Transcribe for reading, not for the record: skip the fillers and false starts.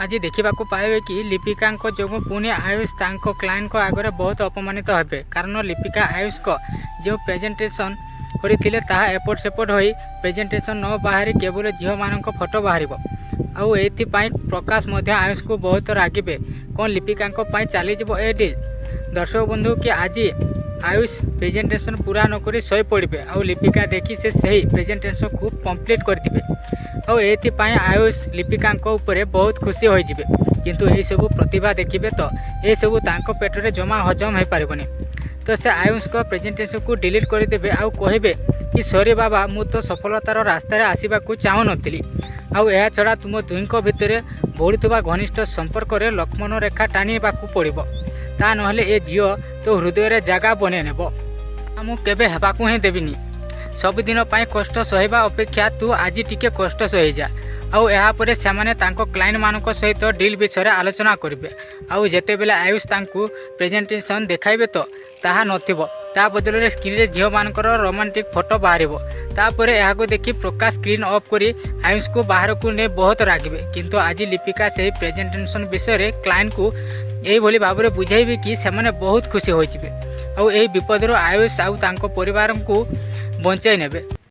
आज देखा पाइबे कि लिपिका जो पुणी आयुष क्लाइंट आगे बहुत अपमानित होबे कारण लिपिका आयुष को जो प्रेजेंटेशन करते एपट सेपट हो प्रेजेंटेशन न बाहरी केवल झील मान फोटो बाहर आईपाई प्रकाश आयुष को बहुत रागिबे कौन लिपिका चलीज ए डील। दर्शक बंधु कि आज आयुष प्रेजेंटेशन पूरा नक शोई पड़े आउ लिपिका देखी से सही प्रेजेंटेशन को कंप्लीट करते आउपाई आयुष लिपिका ऊपर बहुत खुशी हो किंतु ये सब प्रतिभा देखिए तो ये सब पेटरे जमा हजम हो पारबनी तो से आयुष को प्रेजेंटेशन को डिलीट करदे आउ कहे कि सॉरी बाबा मु तो सफलतार रास्तार आसवा चाहू नी आउ यह छड़ा तुम दुई भितर बढ़ुवा घनिष्ठ संपर्क में लक्ष्मण रेखा टाणी पड़ो ता नहले ए झील तो हृदय जगह बने नेब मुझे हेबाकू ही देविनी सबुदिन कष्ट सहवा अपेक्षा तू आज टिके कष्ट सही जा आउे से क्लाइंट मान सहित डील विषय आलोचना करेंगे आउ जिते बेले आयुष प्रेजेंटेशन देखाइबे तो ताहा नथिबो ता बदल स्क्रीन झील मान रोमांटिक फोटो बाहर तापर यह देखी प्रकाश स्क्रीन ऑफ करी आयुष को बाहर को नहीं बहुत रागिबे किंतु आज लिपिका से प्रेजेंटेशन विषय क्लाइंट को यही भाव में बुझाइबे कि से बहुत खुशी हो विपदर आयुष आउ परिवार को बंचाई नेबे।